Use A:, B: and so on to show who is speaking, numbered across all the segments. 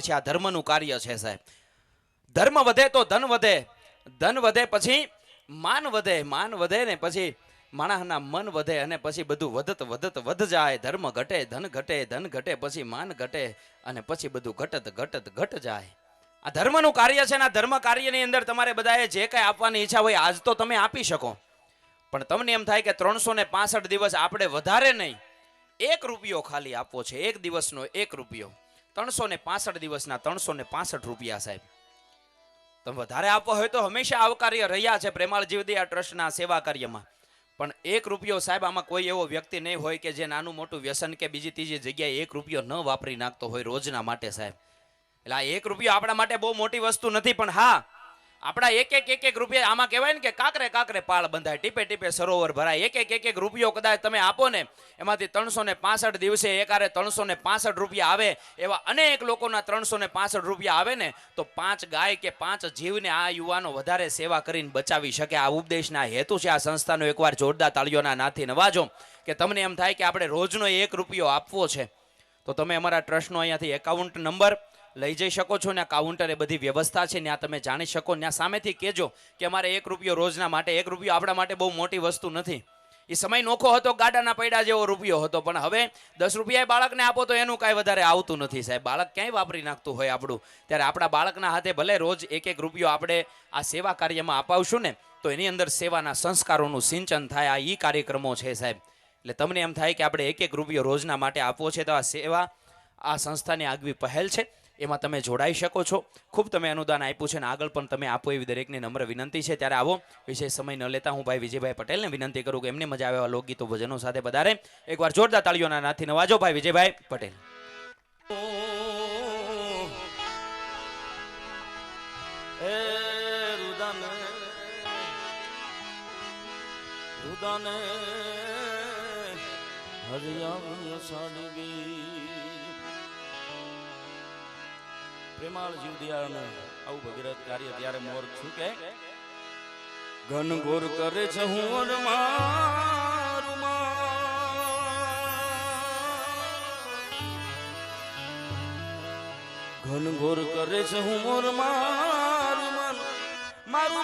A: છે આ ધર્મનું કાર્ય છે સાહેબ. ધર્મ વધે તો ધન વધે, ધન વધે પછી માન વધે, માન વધે ને પછી માણસના મન વધે અને પછી બધું વધત વધત વધ જાય. ધર્મ ઘટે, ધન ઘટે, ધન ઘટે પછી માન ઘટે અને પછી બધું ઘટત ઘટત ઘટ જાય. આ ધર્મનું કાર્ય છે ને આ ધર્મ કાર્યની અંદર તમારે બધાએ જે કાંઈ આપવાની ઈચ્છા હોય આજ તો તમે આપી શકો, પણ તમને એમ થાય કે 365 દિવસ આપણે વધારે નહીં, 1 રૂપિયો ખાલી આપવો છે, એક દિવસનો 1 રૂપિયો. 365 દિવસના 365 રૂપિયા સાહેબ. તમે વધારે આપવો હોય તો હંમેશા આવકાર્ય રહ્યા છે પ્રેમાળ જીવદયા ટ્રસ્ટના સેવા કાર્યમાં, પણ 1 રૂપિયો સાહેબ આમાં કોઈ એવો વ્યક્તિ નહીં હોય કે જે નાનું મોટું વ્યસન કે બીજી ત્રીજી જગ્યાએ 1 રૂપિયો ન વાપરી નાખતો હોય રોજના માટે સાહેબ. એટલે આ 1 રૂપિયો આપણા માટે બહુ મોટી વસ્તુ નથી, પણ હા આપણા એક રૂપિયા આમાં કહેવાય ને કે કાંકરે કાંકરે પાળ બંધાય, ટીપે ટીપે સરોવર ભરાય. એક રૂપિયો કદાચ તમે આપો ને એમાંથી 365 દિવસે એકારે 365 રૂપિયા આવે, એવા અનેક લોકોના 365 રૂપિયા આવે ને તો 5 ગાય કે 5 જીવને આ યુવાનો વધારે સેવા કરીને બચાવી શકે. આ ઉપદેશના હેતુ છે. આ સંસ્થાનો એકવાર જોરદાર તાળીઓના નાથી નવાજો કે તમને એમ થાય કે આપણે રોજનો 1 રૂપિયો આપવો છે તો તમે અમારા ટ્રસ્ટનો અહીંયાથી એકાઉન્ટ નંબર લઈ જઈ શકો છો ને કાઉન્ટરે બધી વ્યવસ્થા છે ત્યાં તમે જાણી શકો. ત્યાં સામેથી કહેજો કે અમારે 1 રૂપિયો રોજના માટે, 1 રૂપિયો આપણા માટે બહુ મોટી વસ્તુ નથી. એ સમય નોખો હતો, ગાડાના પૈડા જેવો રૂપિયો હતો, પણ હવે 10 રૂપિયા બાળકને આપો તો એનું કાંઈ વધારે આવતું નથી સાહેબ. બાળક ક્યાંય વાપરી નાખતું હોય આપણું, ત્યારે આપણા બાળકના હાથે ભલે રોજ 1 રૂપિયો આપણે આ સેવા કાર્યમાં અપાવશું ને તો એની અંદર સેવાના સંસ્કારોનું સિંચન થાય. આ ઈ કાર્યક્રમો છે સાહેબ. એટલે તમને એમ થાય કે આપણે 1 રૂપિયો રોજના માટે આપવો છે તો આ સેવા આ સંસ્થાની આગવી પહેલ છે, એમાં તમે જોડાઈ શકો છો. ખૂબ તમે અનુદાન આપ્યું છે અને આગળ પણ તમે આપો એવી દરેકની નમ્ર વિનંતી છે. ત્યારે આવો વિશેષ સમય ન લેતા હું ભાઈ વિજયભાઈ પટેલને વિનંતી કરું કે એમને મજા આવે એવા લોકગીતો ભજનો સાથે પધારે. એકવાર જોરદાર તાળીઓના નાથી નવાજો ભાઈ વિજયભાઈ પટેલ.
B: પ્રેમાળ જીવદયાનું આવું ભગીરથ કાર્ય ત્યારે મોર છું કે ઘન ઘોર કરે છે હું ઘન ઘોર કરે છે હું મોર મારું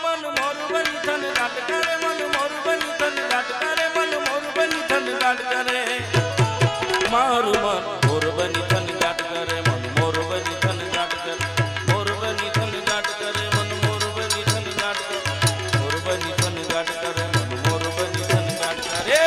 B: મન મોર બની તન ગાટ કરે, મન મોર બની તન ગાટ કરે, મન મોર બની તન ગાટ કરે, મારું મન મોર બની તન ગાટ કરે, મન મોર બની તન ગાટ કરે, મોર બની તન ગાટ કરે, મન મોર બની તન ગાટ કરે, મોર બની તન ગાટ કરે, મન મોર બની તન ગાટ કરે.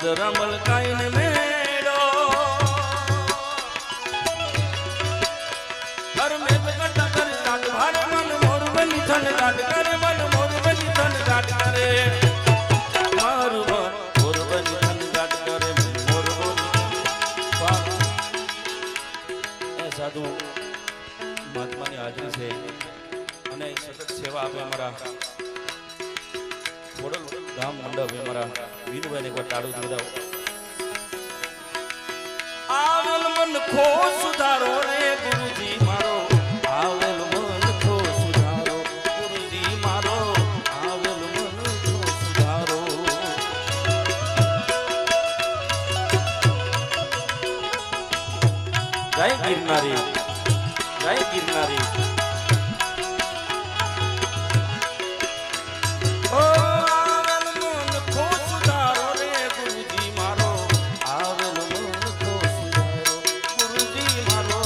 B: રમલ કાઈને મેળો હર મે કટા કર કાટ ભાર મન મોર બની થન કાટ કરે, મન મોર બની થન કાટ કરે, મારું મન મોર બની થન કાટ કરે, મોર બની. એ સાધુ મહાત્માની હાજરી છે અને સતત સેવા આપે અમારા ખોડલ ધામ મંડપ અમારા વીનુભાઈને એકવાર તાળું જોડાવો. આવેલ મન ખો સુધારો રે ગુરુજી મારો આવેલ મન ખો સુધારો ગુરુજી મારો આવેલ મન ખો સુધારો જય ગિરનારી જય ગિરનારી ઓ આવેલ મન ખો સુધારો રે ગુરુજી મારો આવેલ મન ખો સુધારો ગુરુજી મારો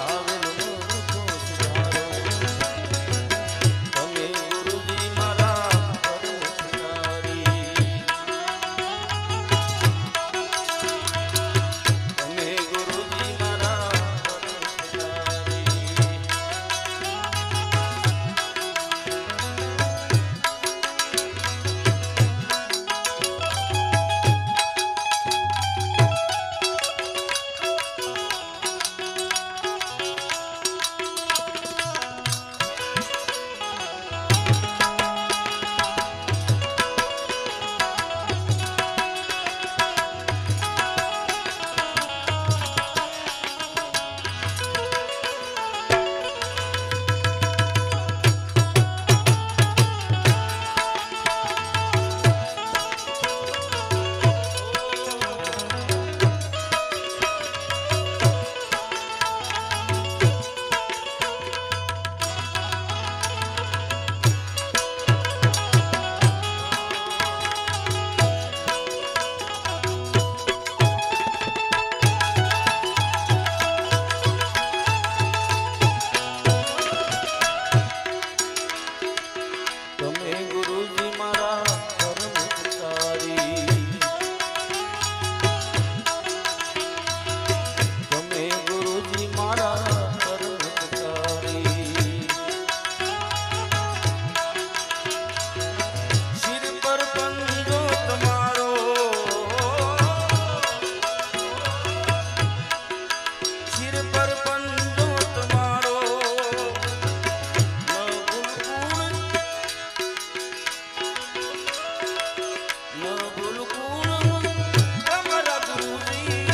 B: આવેલ મન ખો સુધારો તમે ગુરુજી મારા પરમ પુજારી તમે ગુરુજી મારા પરમ પુજારી તમે ગુરુજી મારા પરમ પુજારી તમે ગુરુજી મારા પરમ પુજારી શિર પર પંજો તમારો શિર પર પંજો તમારો ન ભૂલ ગુણ તમારા ગુરુજી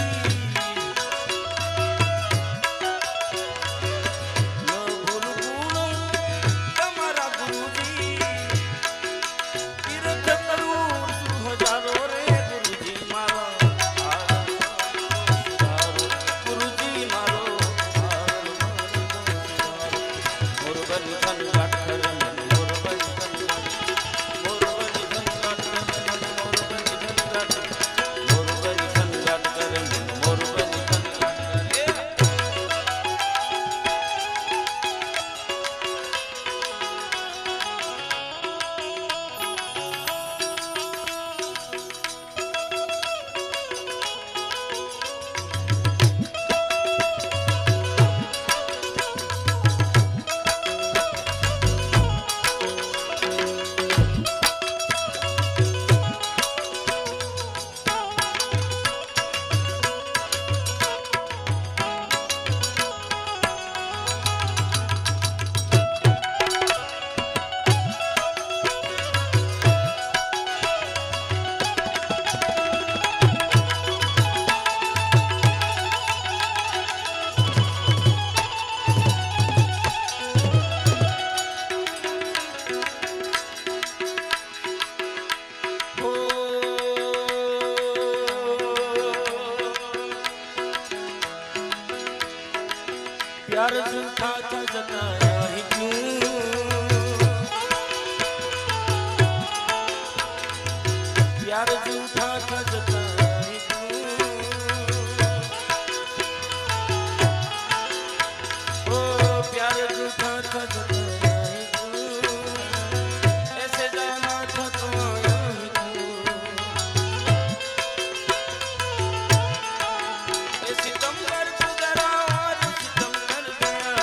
B: ન ભૂલ ગુણ તમારા ગુરુજી તીર્થ કરું હજારો રે ગુરુજી મારો ગુરુજી મારો મોર બની ધન ગાટ કરે મોર બની ધન प्यार झूठा था जताया ही क्यों प्यार झूठा था जताया ही क्यों ओ प्यार झूठा था जताया ही क्यों ऐसे जाना था तो आया ही क्यों ऐसी कम कर तू जरा और सितम कर दिया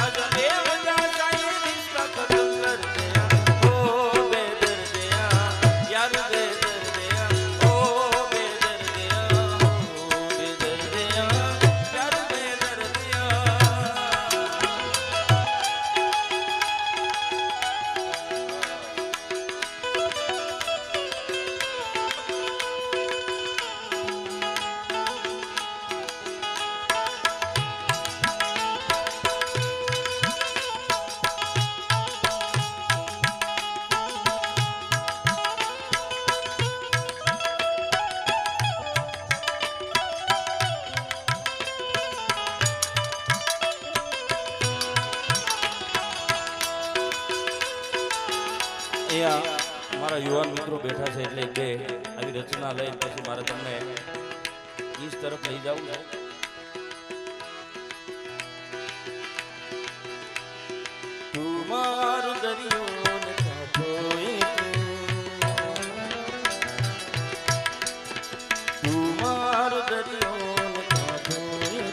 B: आजा बेवजह सा ये रिश्ता खत्म कर दिया ओ बेदर्दिया यार बेदर्दिया ओ અહીંયા મારા યુવાન મિત્રો બેઠા છે એટલે બે આવી રચના લઈ પછી મારે તમને ઈશ તરફ લઈ જવું છે. તું મારો દરિયો ને કાંઠોય તું મારો દરિયો ને કાંઠોય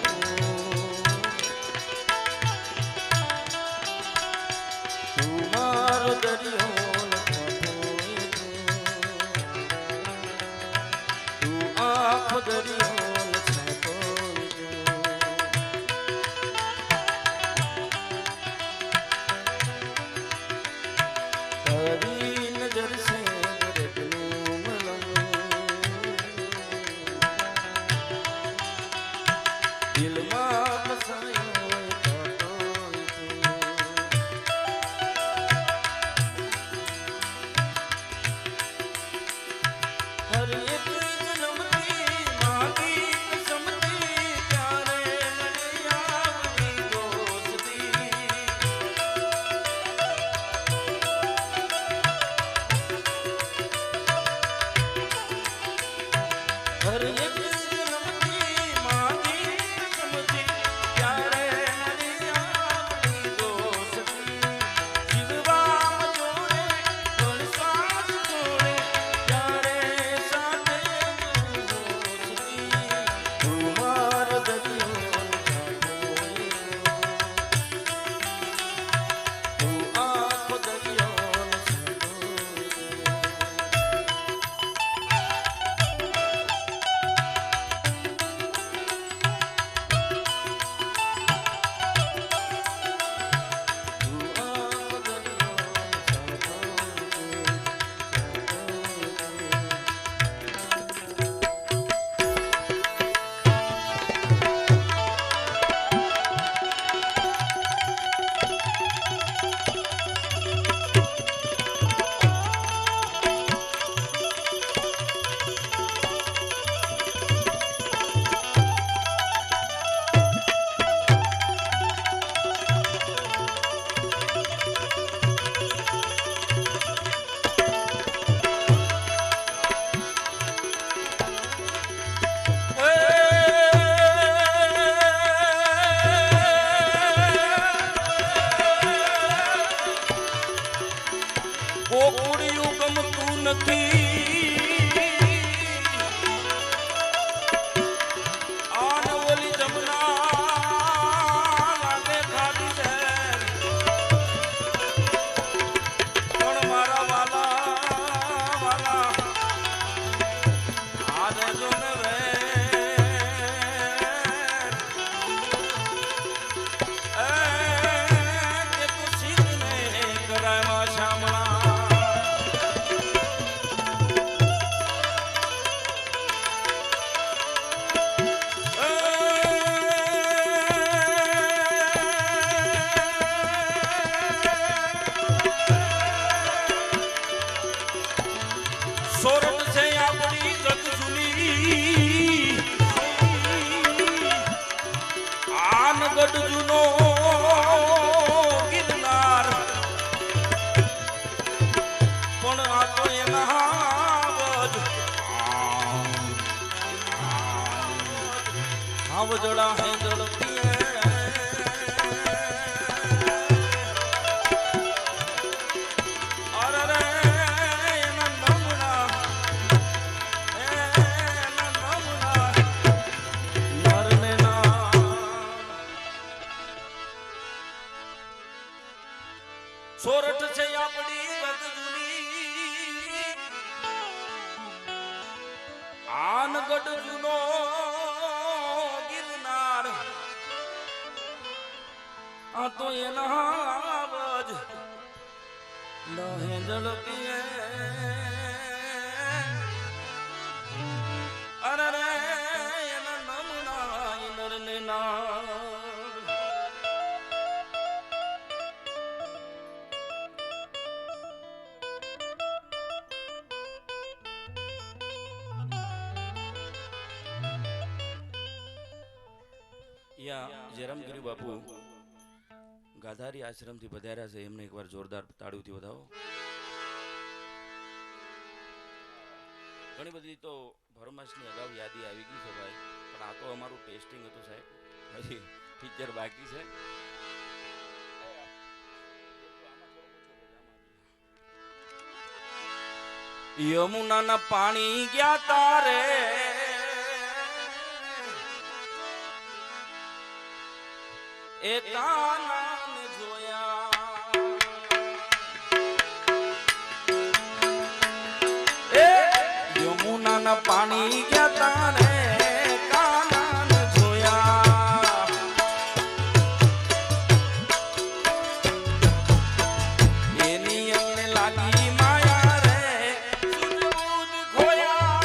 B: તું મારો દરિયો ને કાંઠોય તું આખો દરિયો ને કાંઠોય તારી નજર સે દર્દનું મલમ દિલમાં બસાયો કાંટોય હર એક જન્મથી માગી કસમથી ત્યારે મને આવડી દોસ્તી હર એક જન્મથી માગી કસમથી ત્યારે મને આવડી દોસ્તી જીવવામાં જોડે પણ શ્વાસ જોડે ત્યારે સાથે દોસ્તી તું મારો દરિયો ને કાંઠોય તું આખો દરિયો ને ગોકુળિયું ગમતું નથી આન ઓલી જમના લાગે ખાધી છે પણ મારા વાલા વાલા આને જો ને કે તું સીધ ને કરાય માં શામળા સોરઠ છે આપણી ગત જૂની આન ગઢ જૂનો ગિરનાર પણ આ તો એના હાવજડા હેંદળ પીએ અરે રે એના નમણા નરને ના સોરઠ છે આપણી ગત જૂની આનગઢ જૂનો ગિરનાર આ તો એના આવાજ લહે ઝડપીએ અરે રે એના નમણા નરને ના જયરામગીરી બાપુ ગાધારી આશ્રમથી પધાર્યા છે, એમને એકવાર જોરદાર તાળીઓથી વધાવો. ઘણી બધી તો ભરમાસની અગાઉ યાદી આવી ગઈ છે ભાઈ, પણ આ તો અમારું ટેસ્ટિંગ હતું સાહેબ, હજી પિક્ચર બાકી છે. યમુનાના પાણી ગયા તારે એ કાનાને જોયા, એ યમુનાના પાણી ગયા તારે કાનાને જોયા, એની અમને લાગી માયા રે સુજબૂજ ખોયા.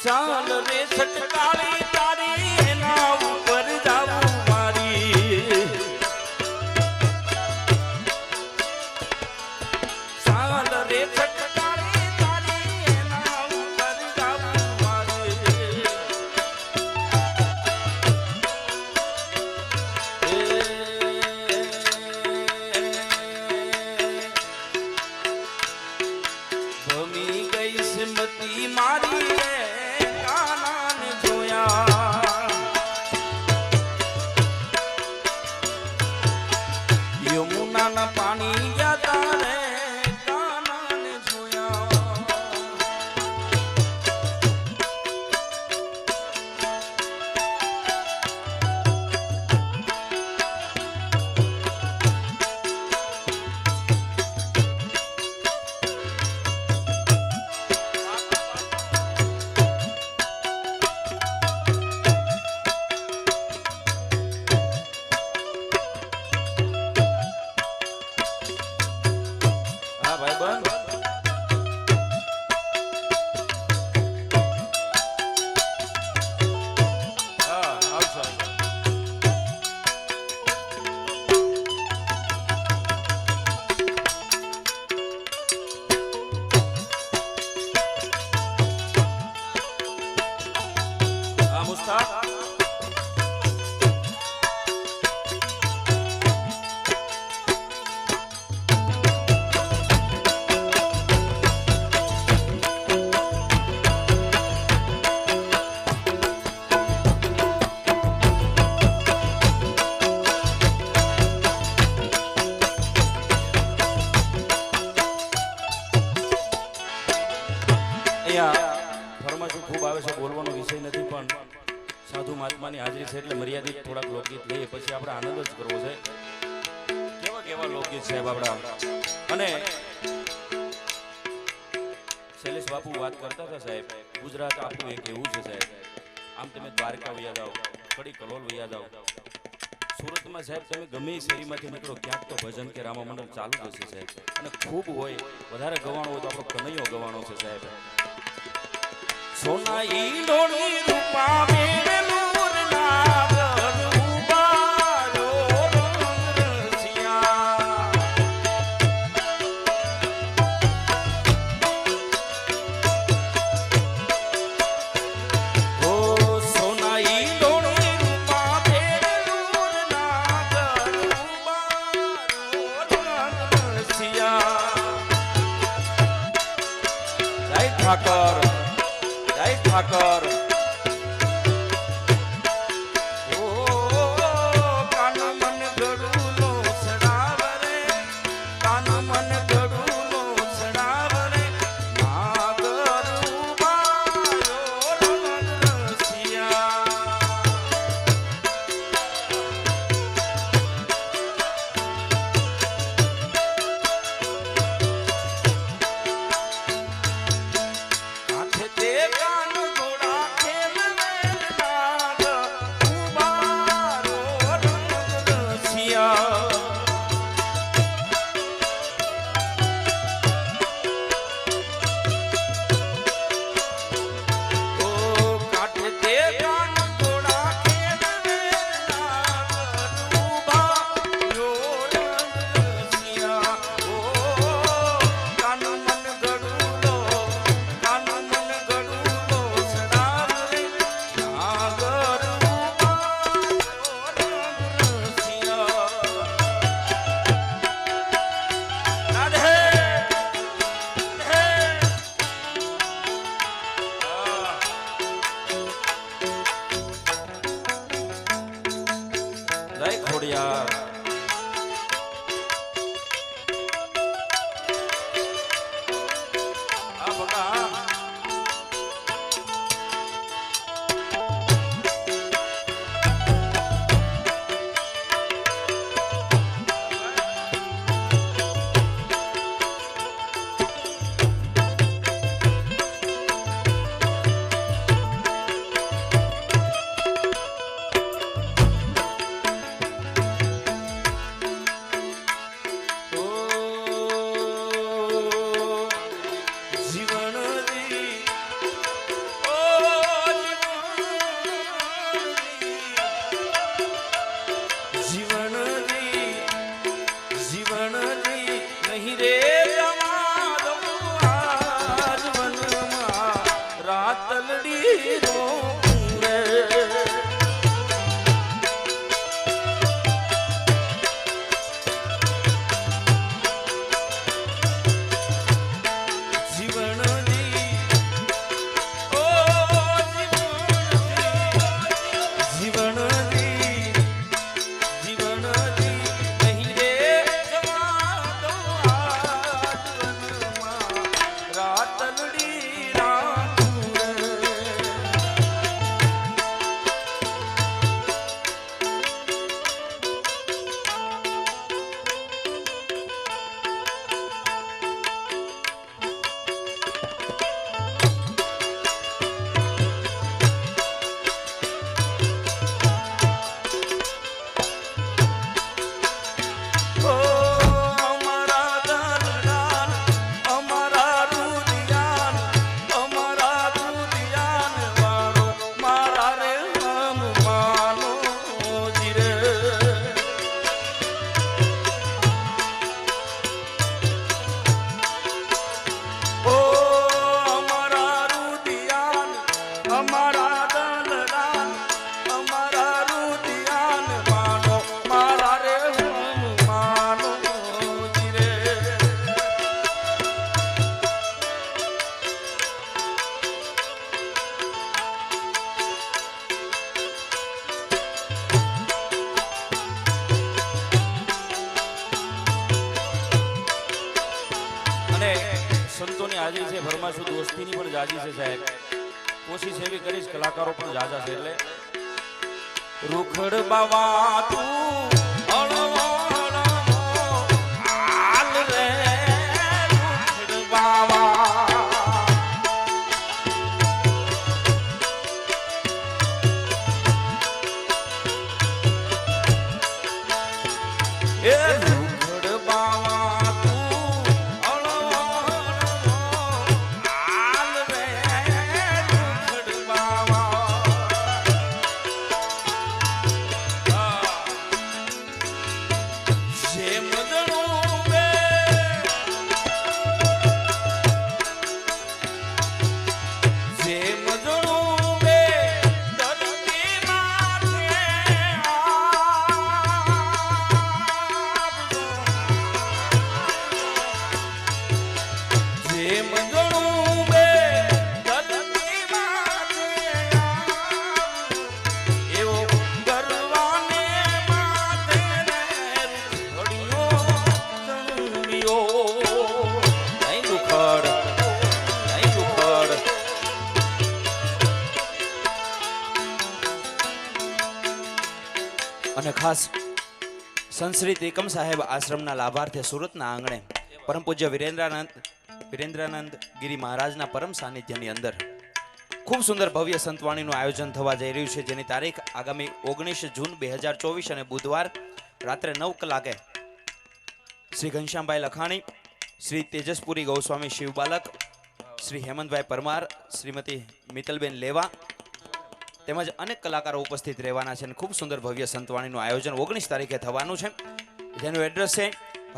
B: ચાલ રે છટકારી તારી એના ઉપર જાવું મારી, ચાલ રે છટકારી તારી એના ઉપર જાવું મારી, ભમી ગઈ સિમતી મારી રે કાનાને જોયા, યમુનાના પાણી ગયા તારે કાનાને જોયા. હા ભાઈ બંધ. હા આવશો. હા મુસ્તાક. ફરમાશું ખૂબ આવે છે, બોલવાનો વિષય નથી, પણ સાધુ મહાત્માની હાજરી છે એટલે મર્યાદિત થોડાક લોકગીત લઈએ, પછી આપણે આનંદ જ કરવો છે. કેવા કેવા લોકગીત સાહેબ આપણા. અને શૈલેષ બાપુ વાત કરતા હતા સાહેબ, ગુજરાત આપણું એક એવું છે સાહેબ, આમ તમે દ્વારકા વયા જાઓ, કડી કલોલ વયા જાઓ, સુરતમાં સાહેબ તમે ગમે એ શેરીમાંથી નીકળો ક્યાંક તો ભજન કે રામા મંડળ ચાલુ જ હશે સાહેબ. અને ખૂબ હોય, વધારે ગવાણો હોય તો આપણો કનૈયો ગવાણો છે સાહેબ. સોના ઈંડોળી રૂપા મેલુર નાગર ઉબારો રસિયા, ઓ સોના ઈંડોળી રૂપા મેલુર નાગર ઉબારો રસિયા. જય ઠાકર, જય ઠાકર. ખોડિયાર આ બકા સંતોની હાજરી છે ભરમાશું દોસ્તીની પણ જાજી છે સાહેબ કોશિશ એવી કરીશ કલાકારો પણ જાજા છે એટલે રૂખડ બાવા તું હાલ રે રૂખડ બાવા એ રૂખડ બાવા અને ખાસ સંશ્રિત એકમ સાહેબ આશ્રમના લાભાર્થે સુરતના આંગણે પરમ પૂજ્ય વિરેન્દ્રાનંદ ગિરી મહારાજના પરમ સાનિધ્યની અંદર ખૂબ સુંદર ભવ્ય સંતવાણીનું આયોજન થવા જઈ રહ્યું છે, જેની તારીખ આગામી 19 જૂન 2024 અને બુધવાર રાત્રે 9 કલાકે શ્રી ઘનશ્યામભાઈ લખાણી, શ્રી તેજસપુરી ગૌસ્વામી શિવબાલક, શ્રી હેમંતભાઈ પરમાર, શ્રીમતી મિત્તલબેન લેવા તેમજ અનેક કલાકારો ઉપસ્થિત રહેવાના છે અને ખૂબ સુંદર ભવ્ય સંતવાણીનું આયોજન 19 તારીખે થવાનું છે, જેનું એડ્રેસ છે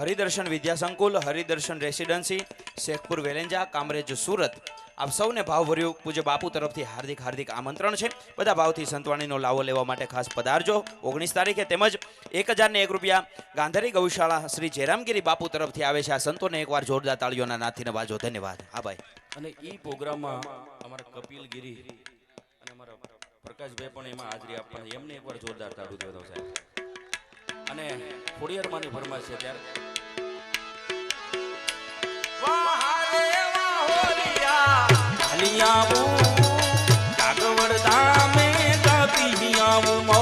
B: હરિદર્શન વિદ્યા સંકુલ, હરિદર્શન રેસિડેન્સી, શેખપુર વેલેંજા, કામરેજ, સુરત. આપ સૌને ભાવભર્યું પૂજ્ય બાપુ તરફથી હાર્દિક હાર્દિક આમંત્રણ છે. બધા ભાવથી સંતવાણીનો લાવો લેવા માટે ખાસ પધારજો 19 તારીખે. તેમજ 1001 રૂપિયા ગાંધારી ગૌશાળા શ્રી જયરામગીરી બાપુ તરફથી આવે છે. આ સંતોને એકવાર જોરદાર તાળીઓના નાથથી નવાજો. ધન્યવાદ. હા ભાઈ. અને ઈ પ્રોગ્રામમાં અમારા કપિલ ગિરી અને અમારા પ્રકાશભાઈ પણ એમાં હાજરી આપવાની, એમને એકવાર જોરદાર તાળીઓ દેવા સાહેબ. અને ખોડિયારમાંની ફરમાશ છે ત્યારે કાગવડ ધામે ગાતી આવું મો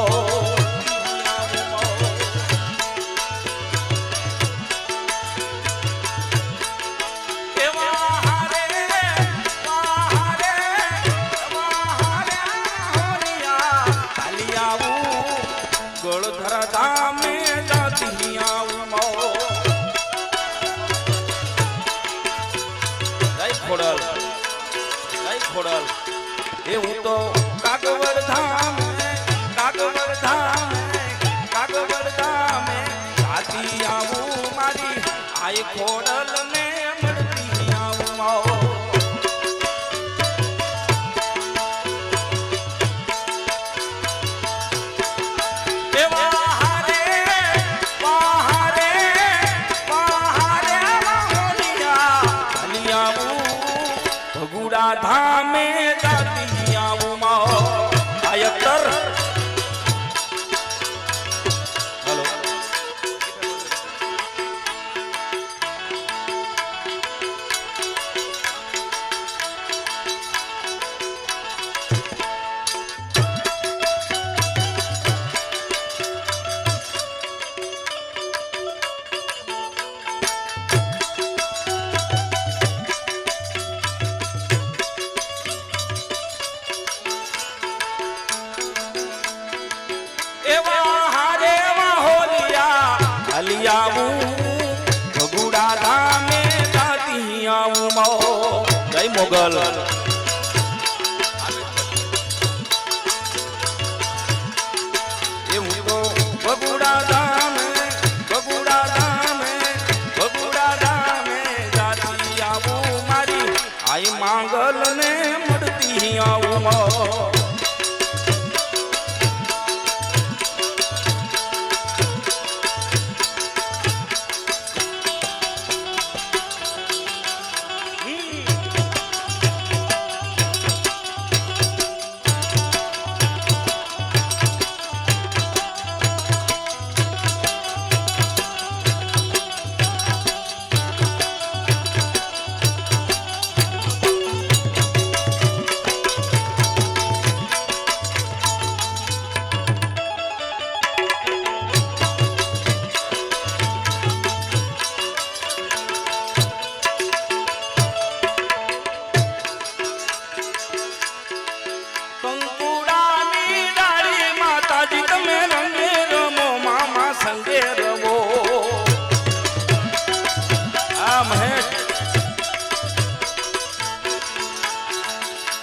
B: ધામે ગાતી આવું મો ખોડલ એ હું તો કાગવડ ધામે ગાતી આવું મારી આય ખોડલ ને મળતી આવું આવો ધામે જાતી આવું માઓ આયતર હેલો ભગુડા ધામે જાતી આવું મો જય મોગલ એ હું તો ભગુડા ધામે જાતી આવું મારી આઈ માંગલ ને મળતી આવું મો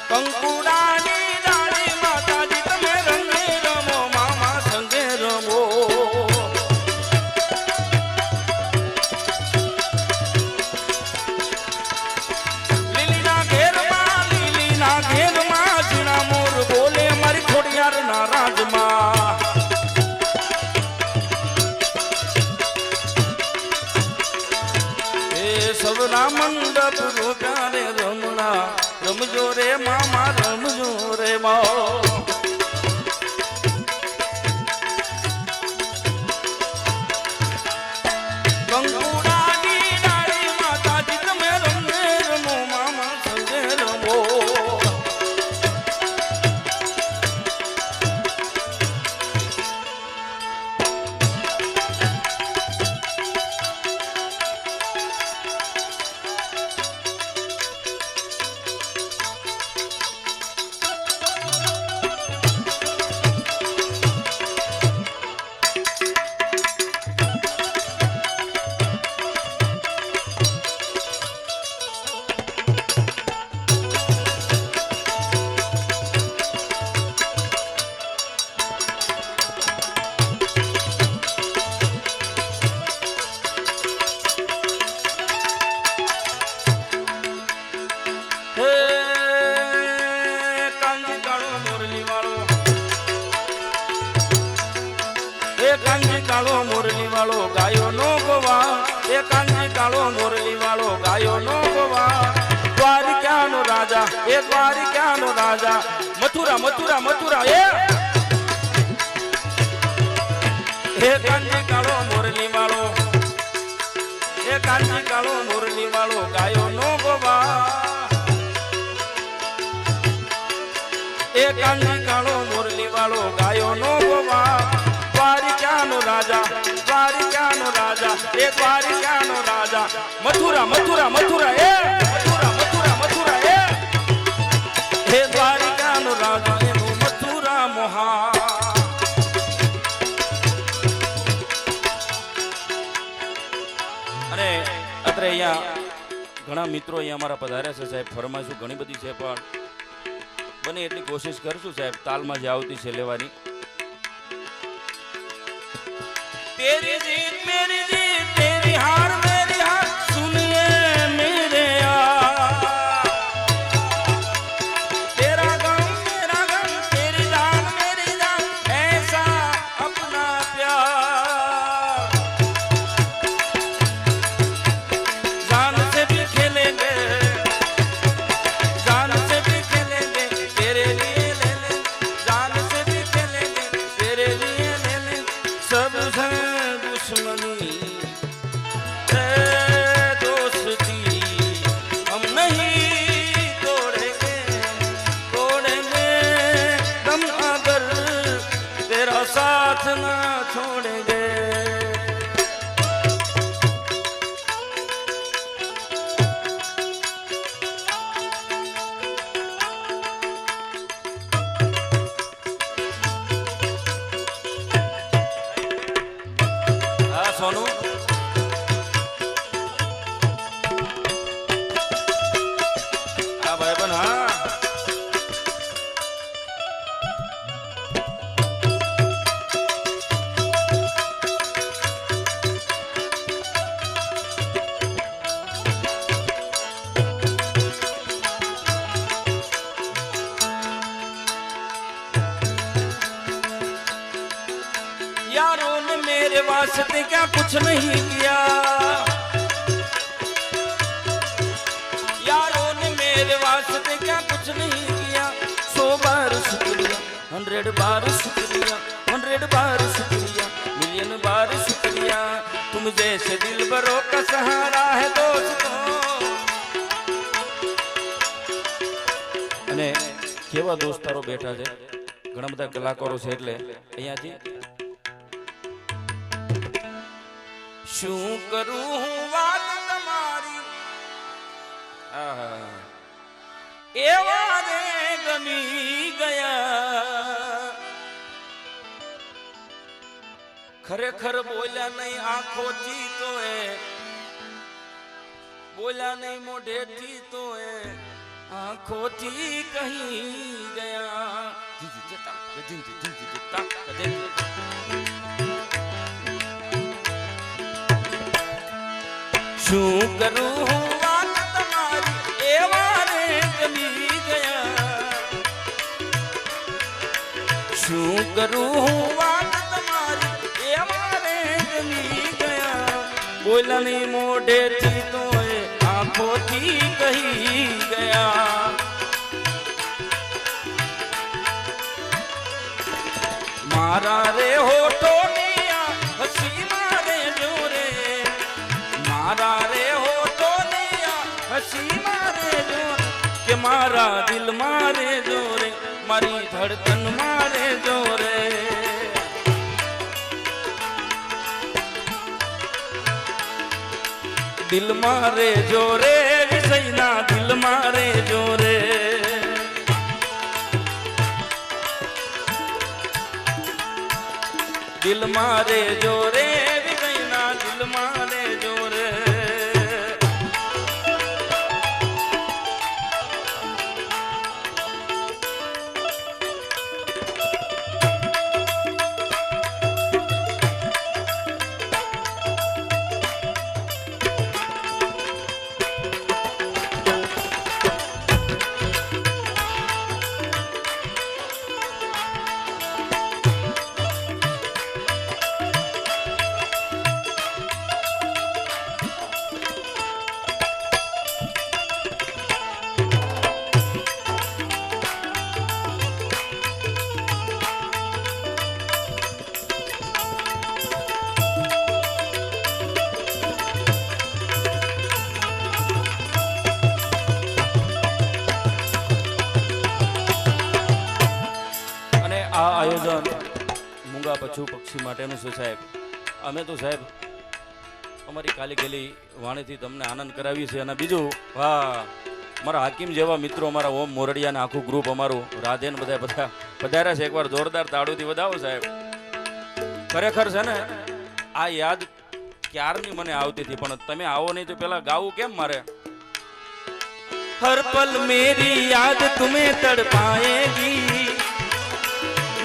B: કંકુડાની ડાળી માતાજી તમે રંગે રમો મામા સંગે રમો લીલીના ઘેરમાં જીણા મોર બોલે મારી ખોડિયાર ના રાજમાં એ સવના મંડપ રૂપ્યા રે રમણા રમજો રે મામા રમજો રે મા કંકુડાની ડાળી માતાજી તમે રમે રમો મામા સંગે રમો કાંજી કાળો મોરલી વાળો ગાયો નો ગવા એ કાંજી કાળો મોરલી વાળો ગાયો નો ગવા દ્વારિકાનો રાજા એ દ્વારિકાનો રાજા મથુરા મથુરા મથુરા એ હે કાંજી કાળો મોરલી વાળો, હે કાંજી કાળો મોરલી વાળો ગાયો નો ગોવા, એ કાંજી કાળો મોરલી વાળો ગાયો નો ગોવા. દ્વારિકાનો રાજા, દ્વારિકાનો રાજા, એ દ્વારિકાનો રાજા, મથુરા મથુરા મથુરા એ મથુરા મથુરા મથુરા એ હે દ્વારિકાનો રાજા એનું મથુરા મોહા. અને અત્રે અહીંયા ઘણા મિત્રો અહીંયા અમારા પધાર્યા છે સાહેબ. ફરમાઈશું ઘણી બધી છે પણ બને એટલી કોશિશ કરશું સાહેબ તાલમાં જે આવતી છે લેવાની. तेरी जीत मेरी जीत तेरी हार मेरी हार सुनिए मेरे यार, तेरा गम मेरा गम तेरी जान मेरी जान ऐसा अपना प्यार, जान से भी खेलेंगे जान से भी खेलेंगे तेरे लिए ले ले, जान से भी खेलेंगे तेरे लिए ले ले, सब है दुश्मनी है दोस्ती हम नहीं तोड़ेंगे, तोड़ेंगे दम अगर तेरा साथ ना छोड़ेंगे. हाँ सोनू हाँ भाई बन हाँ यारों ने मेरे वास्ते क्या कुछ नहीं किया, यारों ने मेरे वास्ते क्या कुछ नहीं किया, 100 बार शुक्रिया 100 बार शुक्रिया 100 बार शुक्रिया मिलियन बार शुक्रिया, तुम जैसे दिलबरों का सहारा है दोस्तों. અને કેવા દોસ્તારો બેઠા છે, ઘણા બધા કલાકારો છે એટલે અહીંયાથી શું કરું હું વાત તમારી એવા રે ગમી ગયા, ખરેખર બોલ્યા નહીં આંખોથી તો એ બોલ્યા નહીં મોઢેથી તો એ આંખોથી કહી ગયા. શું કરું હું વાત તમારી એવા રે ગમી ગયા, શું કરું હું વાત તમારી એવા રે ગમી ગયા, બોલની મોઢેથી તો આંખોથી કહી ગયા. મારા રે હોઠોની આ હસી મારે જોરે, मारा रे हो तो निया हसी मारे जोर के मारा दिल मारे जोरे, मारी धड़कन मारे जोरे. दिल मारे जोरे विसैना दिल मारे जोरे, दिल मारे जोरे विसैना दिल मारे जोरे. ઉડવા પશુ પક્ષી માટેનું છે સાહેબ. અમે તો સાહેબ અમારી કાલી ગેલી વાણીથી તમને આનંદ કરાવી છે. અને બીજું વાહ મારા હાકીમ જેવા મિત્રો, અમારા ઓમ મોરડિયા આખું ગ્રુપ અમારું રાધેન બધા પધાર્યા છે. એકવાર જોરદાર તાળુથી વધાવો સાહેબ. ખરેખર છે ને આ યાદ ક્યારની મને આવતી હતી, પણ તમે આવો નહીં તો પેલા ગાવું કેમ મારે? हर पल मेरी याद तुम्हें तड़पाएगी,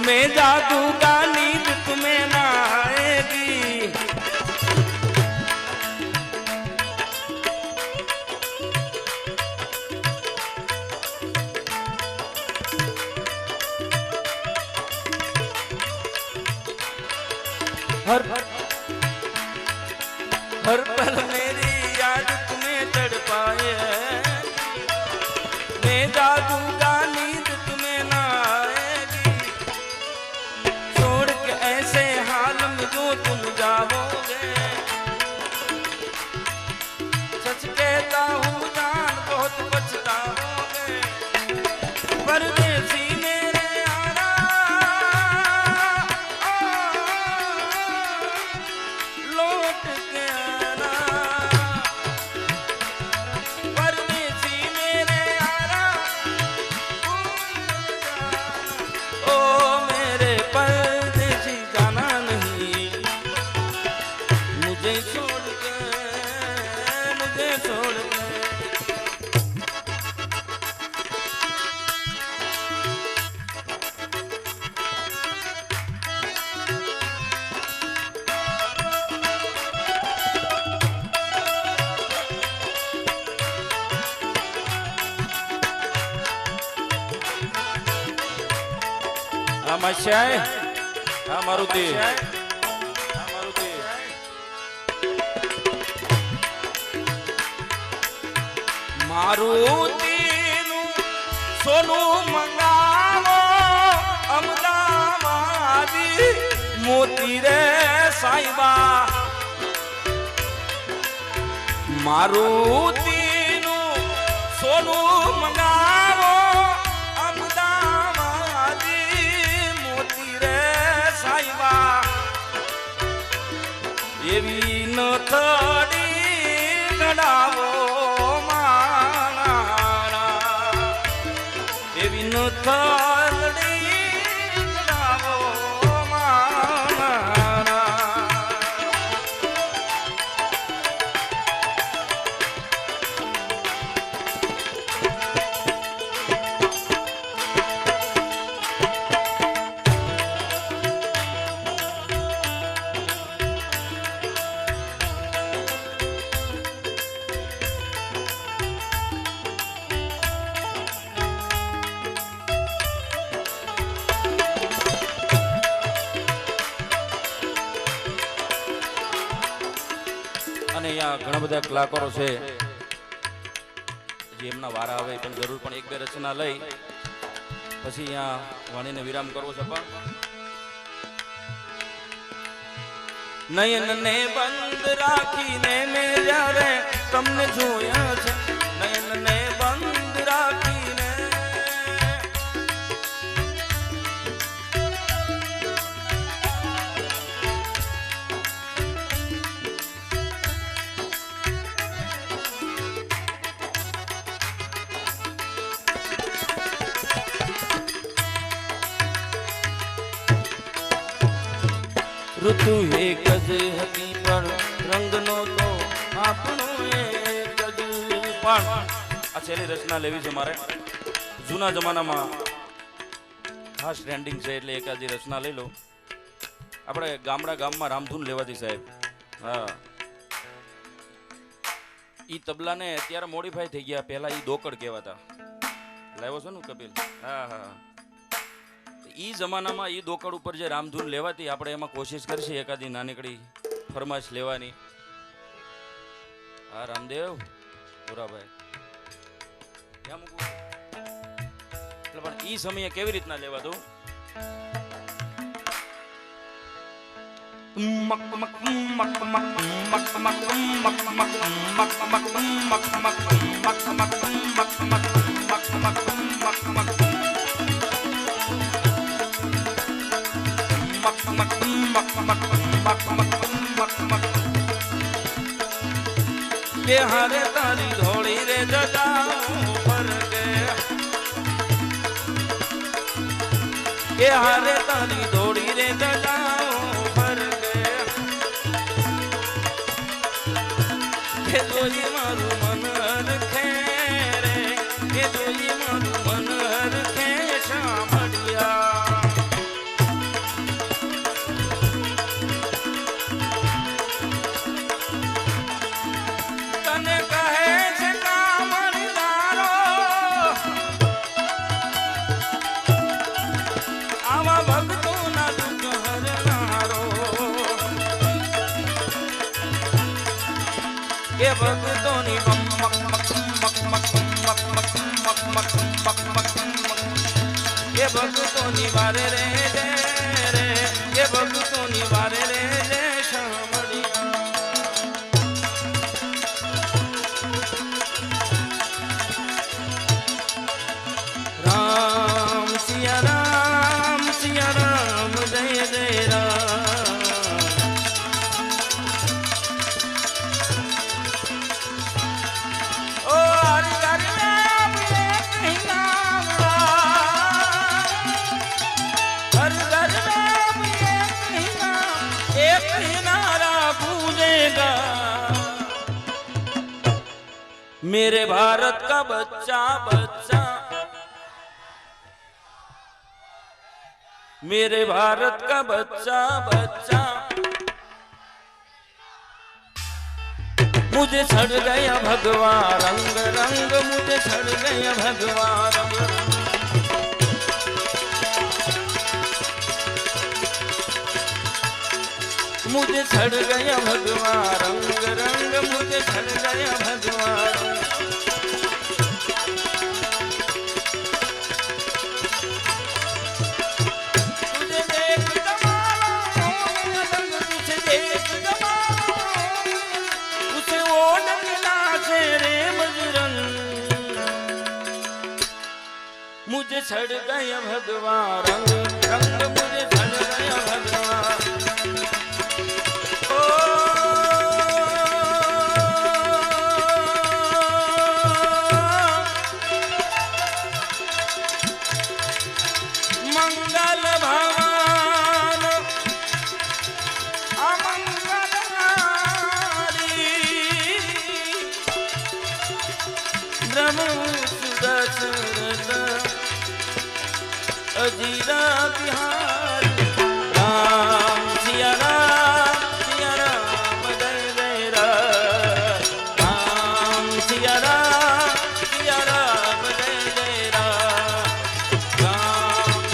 B: मैं जागूंगा नींद तुम्हें ना आएगी. हर पल मेरी याद तुम्हें तड़पाए, मैं जागूंगा नींद तुम्हें ना आएगी. छोड़ के ऐसे हाल में जो तुम जाओगे, सच कहता हूँ जान बहुत पछताओगे. परदेसी मेरे यारा लौट के आना, परदेसी मेरे यारा ओ मेरे परदेसी जाना नहीं, मुझे छोड़ के, मुझे छोड़ के. હા માશાય, હા મારુતિ, હા મારુતિ. મારુતિનું સોનું મંગાવો અમદાવાદી મોતી રે સાઈબા. મારુતિનું સોનું મંગાવો અમદાવાદી મોતી રે સાઈબા. એવી ન થડી ગડાવો મારા, એવી ન થડી ગડાવો મારા. અને અહીંયા ઘણા બધા કલાકારો છે જે એમના વારા આવે પણ જરૂર, પણ એક બે રચના લઈ પછી અહીંયા વાણીને વિરામ કરવો છે. પણ નયનને બંધ રાખીને મેં જ્યારે તમને જોયા છે, નયનને બંધ રાખીને ઋતુ એક જ હતી પણ રંગનો તો આપણો એક જ. પણ આ છેલ્લી રચના લેવી છે મારે. જૂના જમાનામાં ખાસ ટ્રેન્ડિંગ છે એટલે એકાદી રચના લઈ લો. આપણે ગામમાં રામધૂન લેવાથી સાહેબ. હા, ઈ તબલાને અત્યારે મોડિફાઈ થઈ ગયા, પહેલા ઈ દોકડ કહેવાતા. લાવ્યો છો ને કપિલ? હા હા. ઈ જમાનામાં ઈ દોકડ ઉપર જે રામધૂન લેવાતી, આપણે એમાં કોશિશ કરશી એકાદી નાનકડી ફરમાશ લેવાની. હા રામદેવ પુરાભાઈ ક્યાં મૂકવું? એટલે પણ ઈ સમયે કેવી રીતના લેવાતું? મક કે હારે તારી ધોળી રે જટાઓ પર કે હારે તારી ધોળી રે જટાઓ પર કે જોઈ મારું મન હરખે રે કે જોઈ મારું મન હરખે શામળિયા તને કહે છે કામળિયારો આવા ભક્તોના દુઃખ હરનારો કે ભક્તોની કે ભક્તોની વારે રે રે કે ભક્તોની વારે રે રે શામળિયા રામ સિયા રામ જય જય રામ ઓ હરિ હરિ રામ એક હી નામ હરિ હરિ રામ એક હી નારા पूजेगा मेरे भारत का बच्चा बच्चा मेरे भारत का बच्चा बच्चा मुझे छड़ गया भगवान रंग रंग मुझे छड़ गया भगवान रंग मुझे छड़ गया भगवान रंग रंग मुझे छड़ गया भगवान तुझे देख कमालो तुझे देख कमालो उसे ओढ़ मिला से रे बजरंग मुझे छड़ गया भगवान रंग रंग मुझे छड़ गया भगवान मंगल भगवान अमंगलहारी ब्रह्म सुदशरथ अजीरा बिहारी राम सिया राम जय जय राम सिया राम जय जय राम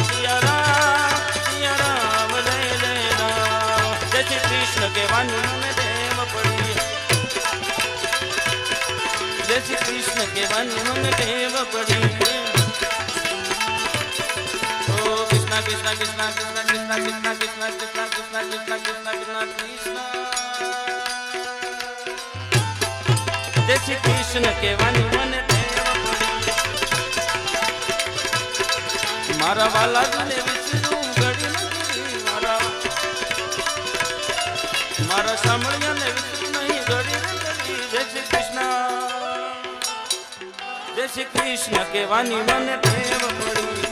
B: सिया राम जय जय राम जय श्री कृष्ण के वाणी में देव पड़ी जय श्री कृष्ण के वाणी में देव पड़ी ओ कृष्णा कृष्णा कृष्णा कृष्णा कृष्णा कृष्णा कृष्णा कृष्णा कृष्णा कृष्णा कृष्णा कृष्णा कृष्णा जय श्री कृष्ण के वाणी मन देव पड़ी मारा वाला ने विष्णु घड़ी नगरी मारा सामड़िया ने विष्णु नहीं घड़ी नगरी जय श्री कृष्ण के वाणी मन देव पड़ी